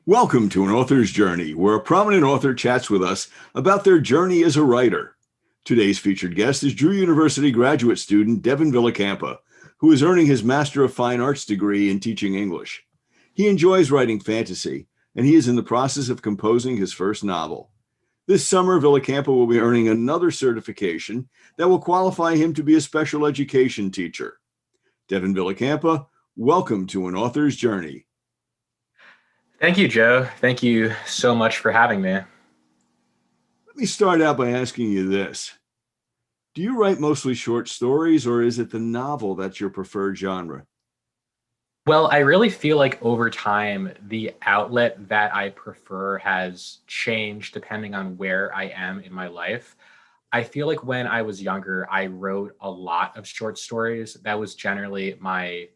Welcome to An Author's Journey, where a prominent author chats with us about their journey as a writer. Today's featured guest is Drew University graduate student Devon Villacampa, who is earning his Master of Fine Arts degree in teaching English. He enjoys writing fantasy, and he is in the process of composing his first novel. This summer, Villacampa will be earning another certification that will qualify him to be a special education teacher. Devon Villacampa, welcome to An Author's Journey. Thank you, Joe. Thank you so much for having me. Let me start out by asking you this. Do you write mostly short stories, or is it the novel that's your preferred genre? Well, I really feel like over time, the outlet that I prefer has changed depending on where I am in my life. I feel like when I was younger, I wrote a lot of short stories. That was generally my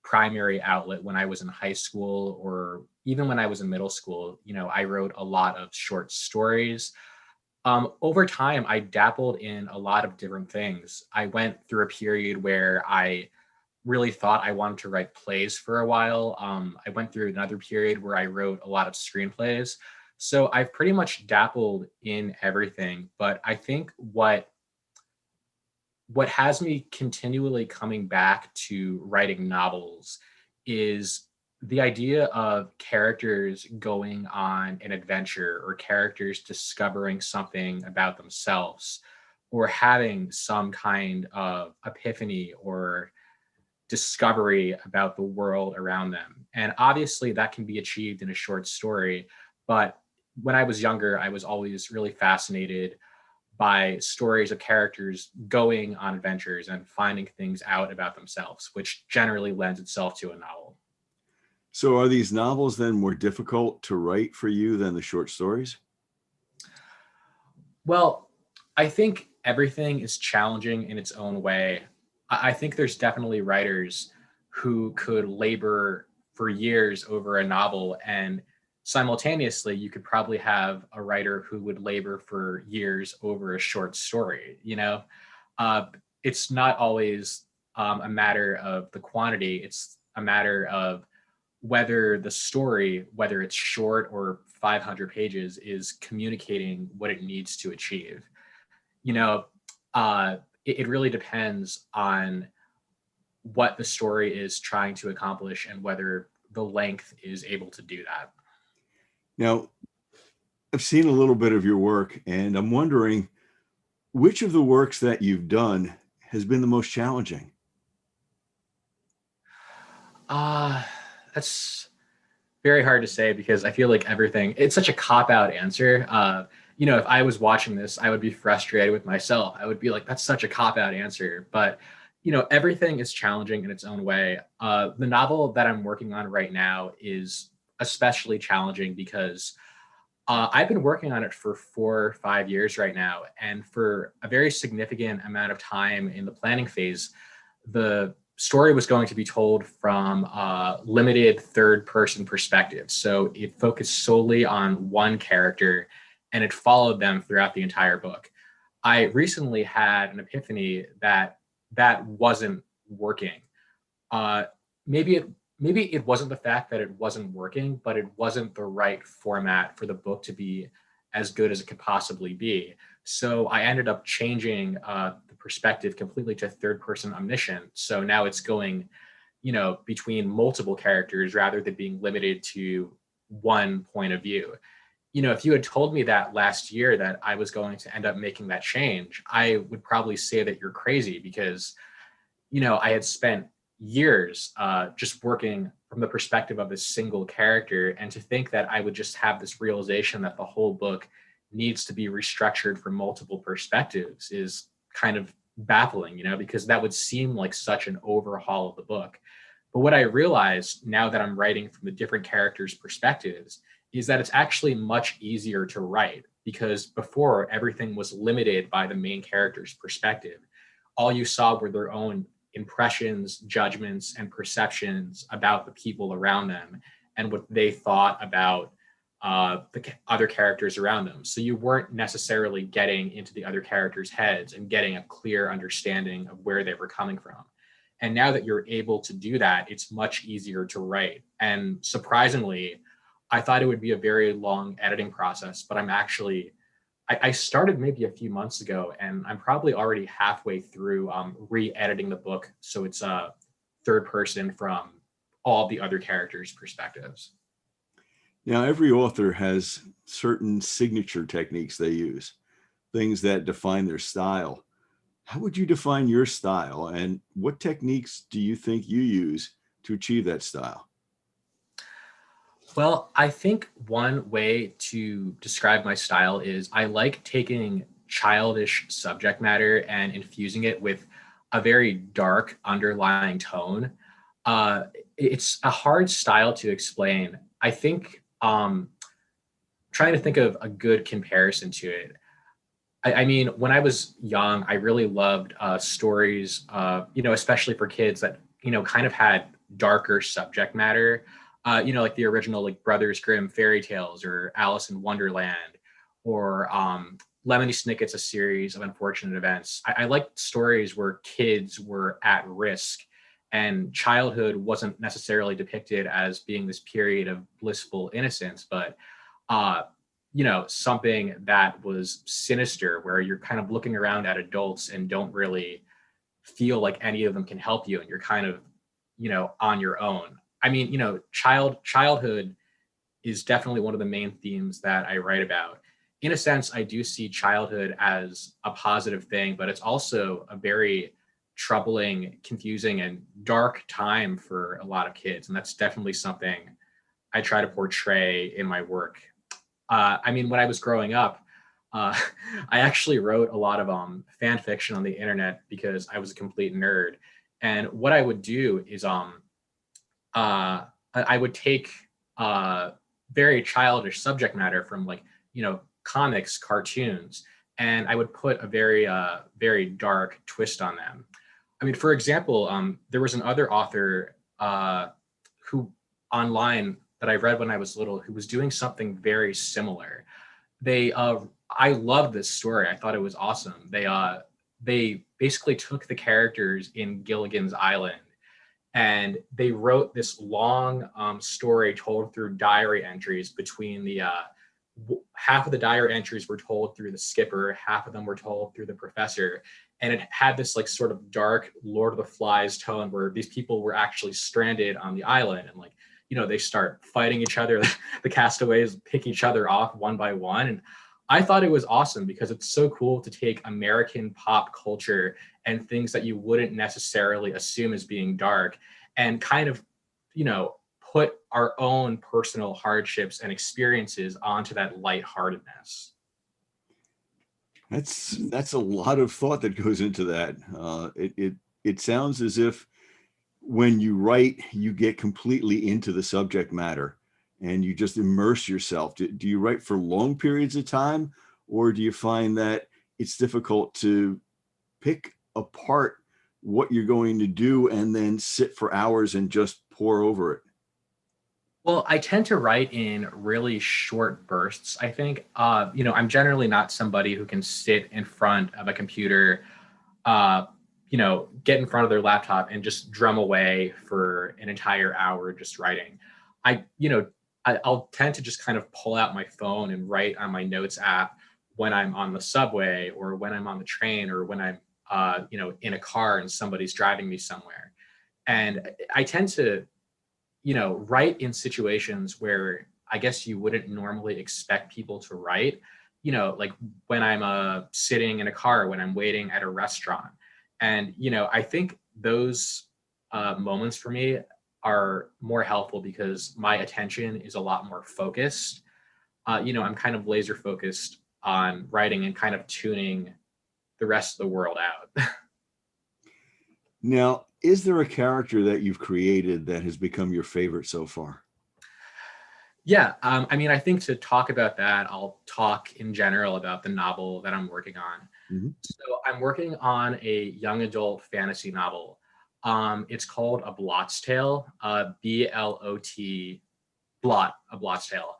primary outlet when I was in high school or even when I was in middle school. I wrote a lot of short stories. Over time, I dabbled in a lot of different things. I went through a period where I really thought I wanted to write plays for a while. I went through another period where I wrote a lot of screenplays. So I've pretty much dabbled in everything. But I think what has me continually coming back to writing novels is the idea of characters going on an adventure or characters discovering something about themselves or having some kind of epiphany or discovery about the world around them. And obviously that can be achieved in a short story. But when I was younger, I was always really fascinated by stories of characters going on adventures and finding things out about themselves, which generally lends itself to a novel. So are these novels then more difficult to write for you than the short stories? Well, I think everything is challenging in its own way. I think there's definitely writers who could labor for years over a novel, and simultaneously, you could probably have a writer who would labor for years over a short story. Uh, it's not always a matter of the quantity, it's a matter of whether the story, whether it's short or 500 pages, is communicating what it needs to achieve. You know, it really depends on what the story is trying to accomplish and whether the length is able to do that. Now, I've seen a little bit of your work, and I'm wondering which of the works that you've done has been the most challenging? Uh, that's very hard to say because I feel like it's such a cop out answer. If I was watching this, I would be frustrated with myself. I would be like, that's such a cop out answer. But, everything is challenging in its own way. The novel that I'm working on right now is especially challenging because I've been working on it for 4 or 5 years right now. And for a very significant amount of time in the planning phase, the story was going to be told from a limited third person perspective. So it focused solely on one character and it followed them throughout the entire book. I recently had an epiphany that wasn't working. Uh, maybe it wasn't the fact that it wasn't working, but it wasn't the right format for the book to be as good as it could possibly be. So I ended up changing the perspective completely to third person omniscient. So now it's going, between multiple characters rather than being limited to one point of view. If you had told me that last year that I was going to end up making that change, I would probably say that you're crazy because I had spent years just working from the perspective of this single character. And to think that I would just have this realization that the whole book needs to be restructured from multiple perspectives is kind of baffling, because that would seem like such an overhaul of the book. But what I realized now that I'm writing from the different characters' perspectives is that it's actually much easier to write because before everything was limited by the main character's perspective. All you saw were their own impressions, judgments, and perceptions about the people around them and what they thought about the other characters around them. So you weren't necessarily getting into the other characters' heads and getting a clear understanding of where they were coming from. And now that you're able to do that, it's much easier to write. And surprisingly, I thought it would be a very long editing process, but I started maybe a few months ago, and I'm probably already halfway through re-editing the book, so it's third person from all the other characters' perspectives. Now, every author has certain signature techniques they use, things that define their style. How would you define your style, and what techniques do you think you use to achieve that style? Well, I think one way to describe my style is I like taking childish subject matter and infusing it with a very dark underlying tone. It's a hard style to explain. I think trying to think of a good comparison to it. I mean, when I was young, I really loved stories, especially for kids that, kind of had darker subject matter, like the original like Brothers Grimm fairy tales or Alice in Wonderland or Lemony Snicket's A Series of Unfortunate Events. I liked stories where kids were at risk and childhood wasn't necessarily depicted as being this period of blissful innocence, but uh, something that was sinister where you're kind of looking around at adults and don't really feel like any of them can help you and you're kind of, on your own. I mean, childhood is definitely one of the main themes that I write about. In a sense, I do see childhood as a positive thing, but it's also a very troubling, confusing, and dark time for a lot of kids. And that's definitely something I try to portray in my work. I mean, when I was growing up, uh, I actually wrote a lot of fan fiction on the internet because I was a complete nerd. And what I would do is I would take uh, very childish subject matter from like comics, cartoons, and I would put a very dark twist on them. I mean, for example, there was another author who online that I read when I was little who was doing something very similar. They I loved this story. I thought it was awesome. They basically took the characters in Gilligan's Island and they wrote this long story told through diary entries between the half of the diary entries were told through the skipper, half of them were told through the professor, and it had this like sort of dark Lord of the Flies tone where these people were actually stranded on the island and like they start fighting each other. The castaways pick each other off one by one, and I thought it was awesome because it's so cool to take American pop culture and things that you wouldn't necessarily assume as being dark and kind of, put our own personal hardships and experiences onto that lightheartedness. That's a lot of thought that goes into that. It sounds as if when you write, you get completely into the subject matter and you just immerse yourself. Do you write for long periods of time, or do you find that it's difficult to pick apart what you're going to do and then sit for hours and just pour over it? Well, I tend to write in really short bursts. I think, I'm generally not somebody who can sit in front of a computer, uh, get in front of their laptop and just drum away for an entire hour just writing. I, you know, I'll tend to just kind of pull out my phone and write on my notes app when I'm on the subway or when I'm on the train or when I'm, in a car and somebody's driving me somewhere. And I tend to write in situations where I guess you wouldn't normally expect people to write, like when I'm sitting in a car, when I'm waiting at a restaurant. And, I think those moments for me are more helpful because my attention is a lot more focused. I'm kind of laser focused on writing and kind of tuning the rest of the world out. Now, is there a character that you've created that has become your favorite so far? Yeah, I mean, I think to talk about that, I'll talk in general about the novel that I'm working on. Mhm. So I'm working on a young adult fantasy novel. It's called A Blot's Tale, BLOT, A Blot's Tale.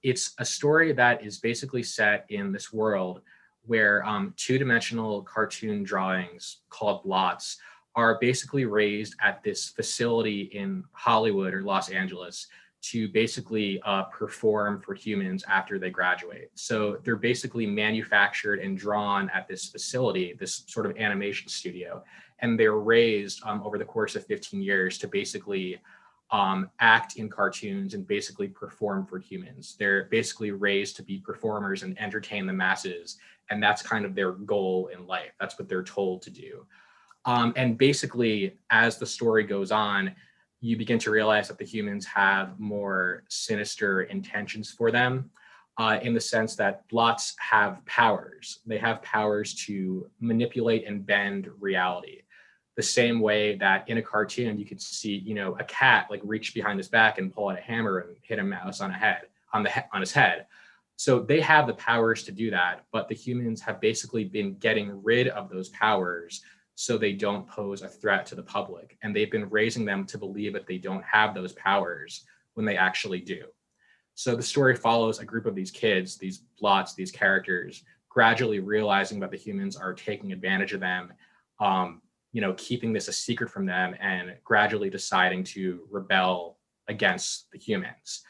It's a story that is basically set in this world where two-dimensional cartoon drawings called blots are basically raised at this facility in Hollywood or Los Angeles to basically perform for humans after they graduate. So they're basically manufactured and drawn at this facility, this sort of animation studio, and they're raised over the course of 15 years to basically act in cartoons and basically perform for humans. They're basically raised to be performers and entertain the masses, and that's kind of their goal in life. That's what they're told to do. And basically, as the story goes on, you begin to realize that the humans have more sinister intentions for them, in the sense that blots have powers. They have powers to manipulate and bend reality. The same way that in a cartoon you could see, a cat like reach behind his back and pull out a hammer and hit a mouse on his head. So they have the powers to do that, but the humans have basically been getting rid of those powers so they don't pose a threat to the public. And they've been raising them to believe that they don't have those powers when they actually do. So the story follows a group of these kids, these blots, these characters, gradually realizing that the humans are taking advantage of them, keeping this a secret from them, and gradually deciding to rebel against the humans.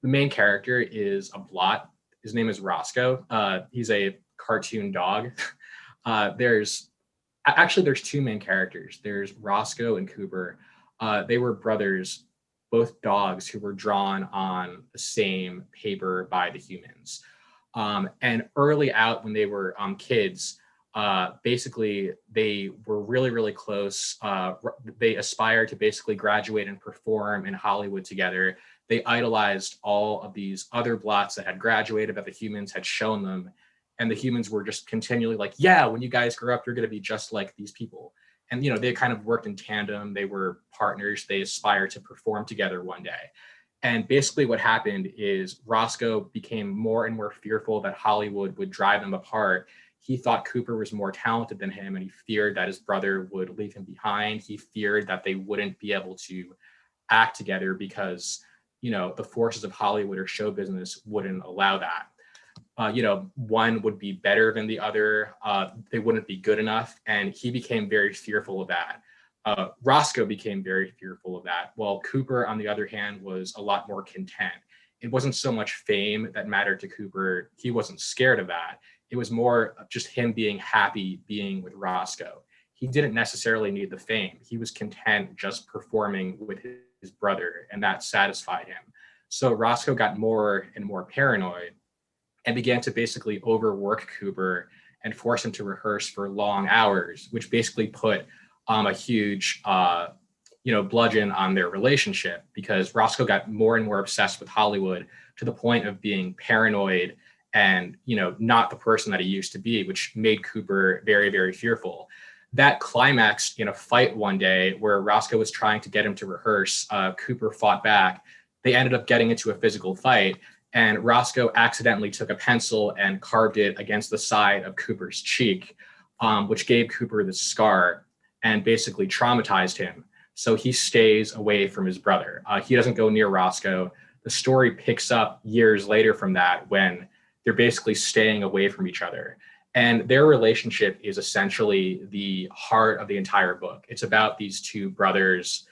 The main character is a blot. His name is Roscoe. He's a cartoon dog. There's two main characters. There's Roscoe and Cooper. They were brothers, both dogs who were drawn on the same paper by the humans. And early out when they were kids, basically they were really, really close. They aspired to basically graduate and perform in Hollywood together. They idolized all of these other blots that had graduated that the humans had shown them. And the humans were just continually like, yeah, when you guys grow up, you're going to be just like these people. And, they kind of worked in tandem. They were partners. They aspired to perform together one day. And basically what happened is Roscoe became more and more fearful that Hollywood would drive them apart. He thought Cooper was more talented than him, and he feared that his brother would leave him behind. He feared that they wouldn't be able to act together because, the forces of Hollywood or show business wouldn't allow that. One would be better than the other. They wouldn't be good enough. And he became very fearful of that. Roscoe became very fearful of that, while Cooper, on the other hand, was a lot more content. It wasn't so much fame that mattered to Cooper. He wasn't scared of that. It was more of just him being happy being with Roscoe. He didn't necessarily need the fame. He was content just performing with his brother, and that satisfied him. So Roscoe got more and more paranoid and began to basically overwork Cooper and force him to rehearse for long hours, which basically put a huge, bludgeon on their relationship, because Roscoe got more and more obsessed with Hollywood to the point of being paranoid and, not the person that he used to be, which made Cooper very, very fearful. That climaxed in a fight one day where Roscoe was trying to get him to rehearse. Cooper fought back. They ended up getting into a physical fight, and Roscoe accidentally took a pencil and carved it against the side of Cooper's cheek, which gave Cooper this scar and basically traumatized him. So he stays away from his brother. He doesn't go near Roscoe. The story picks up years later from that, when they're basically staying away from each other. And their relationship is essentially the heart of the entire book. It's about these two brothers,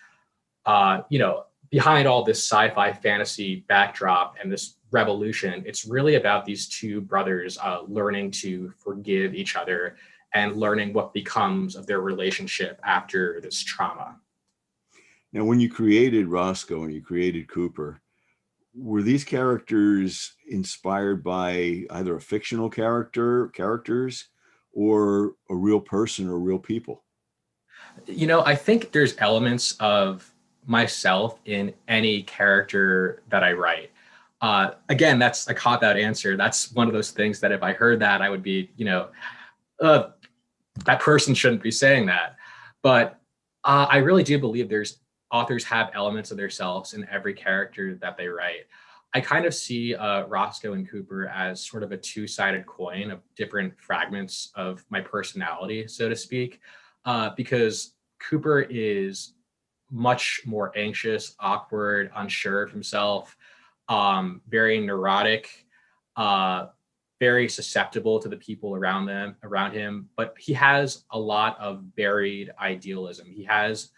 behind all this sci-fi fantasy backdrop and this revolution. It's really about these two brothers learning to forgive each other and learning what becomes of their relationship after this trauma. Now, when you created Roscoe and you created Cooper, were these characters inspired by either a fictional characters, or a real person or real people? I think there's elements of myself in any character that I write. Again, that's a cop-out answer. That's one of those things that if I heard that, I would be, that person shouldn't be saying that. But I really do believe authors have elements of themselves in every character that they write. I kind of see Roscoe and Cooper as sort of a two-sided coin of different fragments of my personality, so to speak, because Cooper is much more anxious, awkward, unsure of himself, very neurotic, very susceptible to the people around him, but he has a lot of buried idealism. He has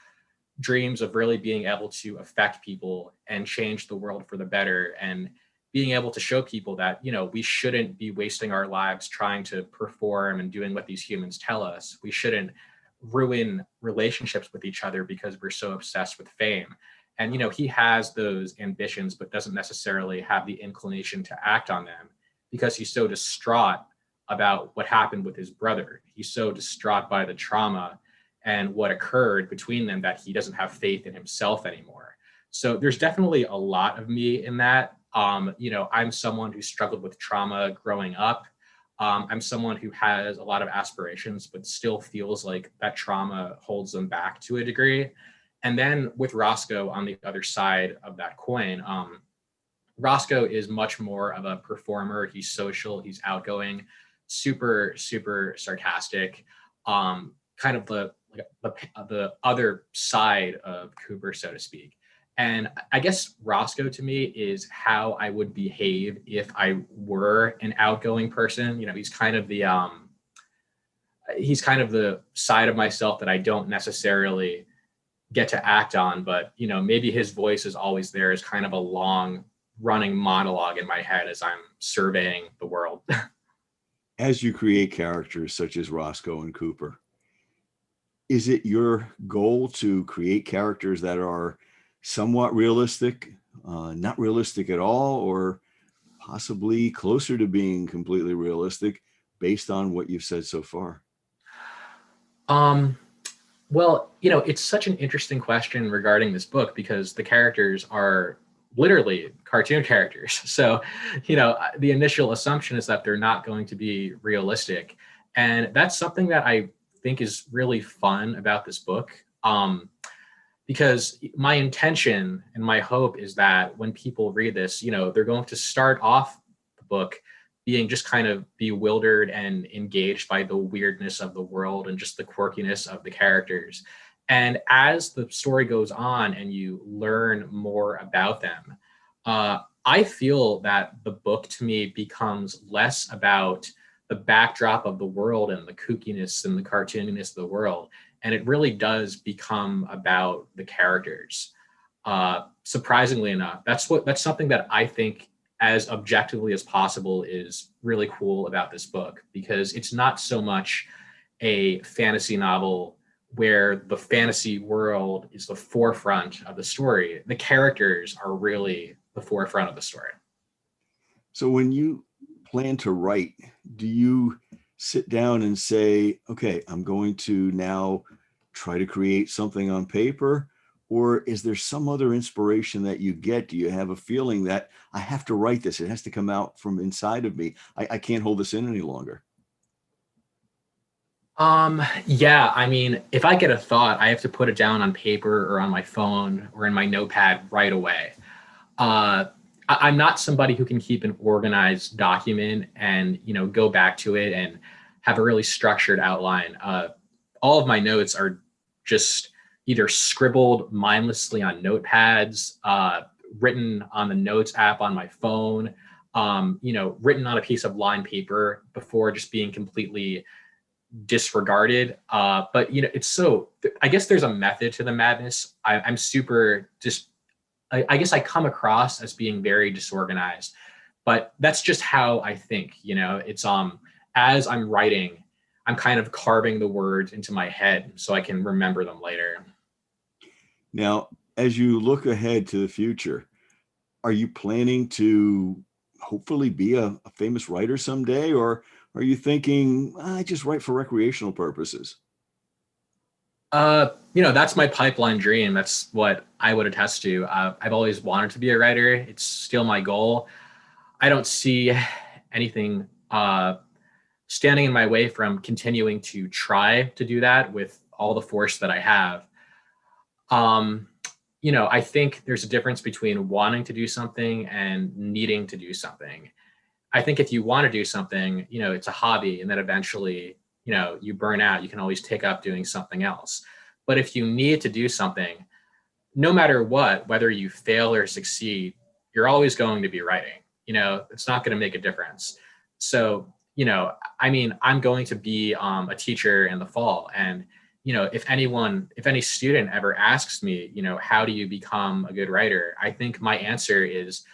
dreams of really being able to affect people and change the world for the better, and being able to show people that, we shouldn't be wasting our lives trying to perform and doing what these humans tell us. We shouldn't ruin relationships with each other because we're so obsessed with fame. And, he has those ambitions, but doesn't necessarily have the inclination to act on them because he's so distraught about what happened with his brother. He's so distraught by the trauma and what occurred between them that he doesn't have faith in himself anymore. So there's definitely a lot of me in that. I'm someone who struggled with trauma growing up. I'm someone who has a lot of aspirations, but still feels like that trauma holds them back to a degree. And then with Roscoe on the other side of that coin, Roscoe is much more of a performer. He's social, he's outgoing, super, super sarcastic, kind of the other side of Cooper, so to speak. And I guess Roscoe to me is how I would behave if I were an outgoing person. He's kind of the side of myself that I don't necessarily get to act on, but maybe his voice is always there as kind of a long running monologue in my head as I'm surveying the world. As you create characters such as Roscoe and Cooper, is it your goal to create characters that are somewhat realistic, not realistic at all, or possibly closer to being completely realistic based on what you've said so far? Well, it's such an interesting question regarding this book because the characters are literally cartoon characters. So, the initial assumption is that they're not going to be realistic. And that's something that I think is really fun about this book. Because my intention and my hope is that when people read this, they're going to start off the book being just kind of bewildered and engaged by the weirdness of the world and just the quirkiness of the characters. And as the story goes on and you learn more about them, I feel that the book to me becomes less about the backdrop of the world and the kookiness and the cartooniness of the world. And it really does become about the characters. Surprisingly enough, that's something that I think as objectively as possible is really cool about this book, because it's not so much a fantasy novel where the fantasy world is the forefront of the story. The characters are really the forefront of the story. So when you plan to write, do you sit down and say, okay, I'm going to now try to create something on paper? Or is there some other inspiration that you get? Do you have a feeling that I have to write this? It has to come out from inside of me. I can't hold this in any longer. Yeah, I mean, if I get a thought, I have to put it down on paper or on my phone or in my notepad right away. I'm not somebody who can keep an organized document and, go back to it and have a really structured outline. All of my notes are just either scribbled mindlessly on notepads, written on the notes app on my phone, written on a piece of lined paper before just being completely disregarded. But it's so, I guess there's a method to the madness. I'm super just, I guess I come across as being very disorganized, but that's just how I think. It's as I'm writing, I'm kind of carving the words into my head so I can remember them later. Now, as you look ahead to the future, are you planning to hopefully be a famous writer someday? Or are you thinking, I just write for recreational purposes? That's my pipeline dream. That's what I would attest to. I've always wanted to be a writer. It's still my goal. I don't see anything standing in my way from continuing to try to do that with all the force that I have. I think there's a difference between wanting to do something and needing to do something. I think if you want to do something, it's a hobby, and then eventually, you burn out, you can always take up doing something else. But if you need to do something, no matter what, whether you fail or succeed, you're always going to be writing. It's not going to make a difference. So, I mean, I'm going to be a teacher in the fall, and if any student ever asks me, how do you become a good writer? I think my answer is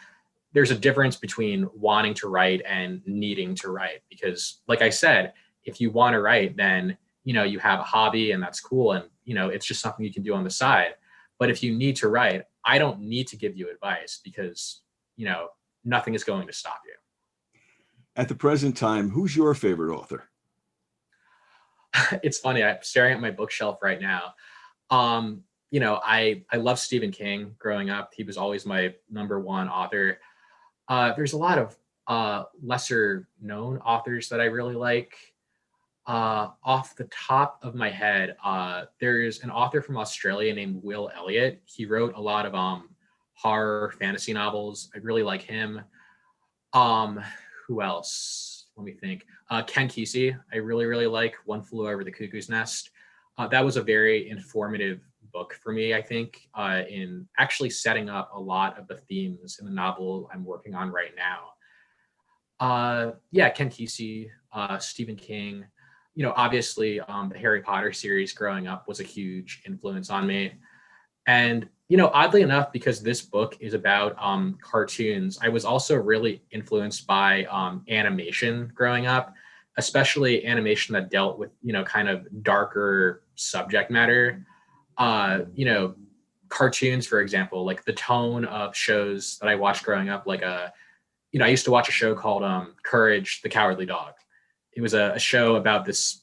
there's a difference between wanting to write and needing to write. Because like I said, if you want to write, then, you have a hobby and that's cool. And, it's just something you can do on the side. But if you need to write, I don't need to give you advice because, nothing is going to stop you. At the present time, who's your favorite author? It's funny. I'm staring at my bookshelf right now. I love Stephen King growing up. He was always my number one author. There's a lot of lesser known authors that I really like. Off the top of my head, there's an author from Australia named Will Elliott. He wrote a lot of horror fantasy novels. I really like him. Um, who else? Let me think. Ken Kesey, I really, really like. One Flew Over the Cuckoo's Nest. That was a very informative book for me, I think, in actually setting up a lot of the themes in the novel I'm working on right now. Yeah, Ken Kesey, Stephen King. Obviously, the Harry Potter series growing up was a huge influence on me. And, oddly enough, because this book is about cartoons, I was also really influenced by animation growing up, especially animation that dealt with, kind of darker subject matter. Cartoons, for example, like the tone of shows that I watched growing up, like I used to watch a show called Courage the Cowardly Dog. It was a show about this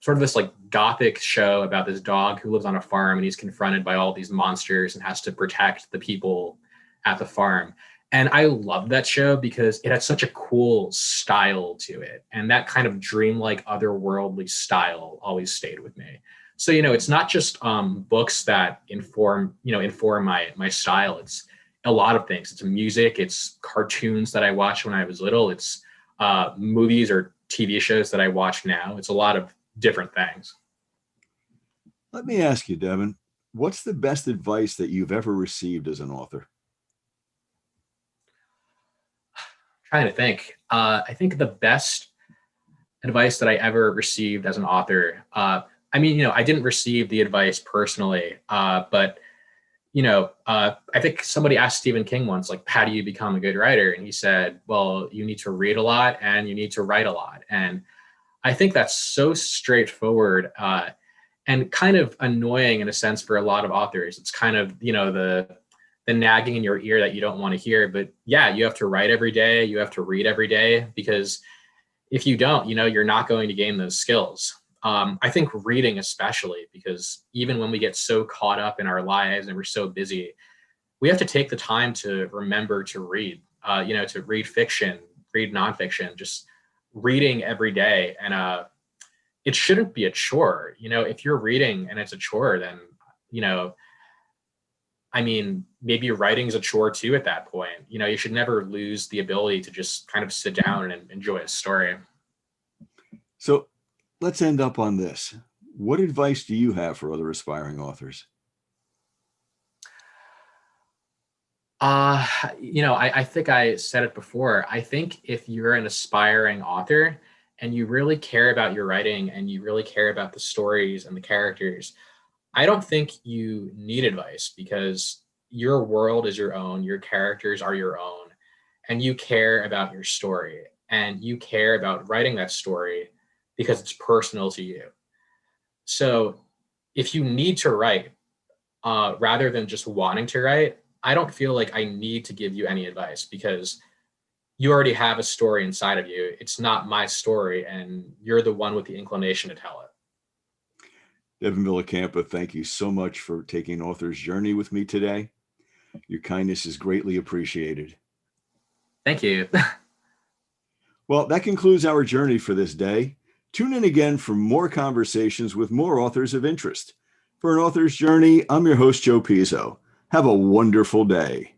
sort of this like gothic show about this dog who lives on a farm and he's confronted by all these monsters and has to protect the people at the farm. And I loved that show because it had such a cool style to it. And that kind of dreamlike otherworldly style always stayed with me. So, it's not just books that inform my style. It's a lot of things. It's music, it's cartoons that I watched when I was little. It's movies or TV shows that I watch now. It's a lot of different things. Let me ask you, Devon, what's the best advice that you've ever received as an author? Trying to think. I think the best advice that I ever received as an author. I didn't receive the advice personally, but I think somebody asked Stephen King once, like, how do you become a good writer? And he said, well, you need to read a lot and you need to write a lot. And I think that's so straightforward and kind of annoying in a sense for a lot of authors. It's kind of, the nagging in your ear that you don't want to hear. But yeah, you have to write every day. You have to read every day, because if you don't, you're not going to gain those skills. I think reading especially, because even when we get so caught up in our lives and we're so busy, we have to take the time to remember to read, to read fiction, read nonfiction, just reading every day. And it shouldn't be a chore. If you're reading and it's a chore, then, maybe writing's a chore too at that point. You should never lose the ability to just kind of sit down and enjoy a story. So let's end up on this. What advice do you have for other aspiring authors? I think I said it before. I think if you're an aspiring author and you really care about your writing and you really care about the stories and the characters, I don't think you need advice, because your world is your own, your characters are your own, and you care about your story and you care about writing that story because it's personal to you. So if you need to write, rather than just wanting to write, I don't feel like I need to give you any advice, because you already have a story inside of you. It's not my story, and you're the one with the inclination to tell it. Devon Villacampa, thank you so much for taking Author's Journey with me today. Your kindness is greatly appreciated. Thank you. Well, that concludes our journey for this day. Tune in again for more conversations with more authors of interest. For an Author's Journey, I'm your host, Joe Pizzo. Have a wonderful day.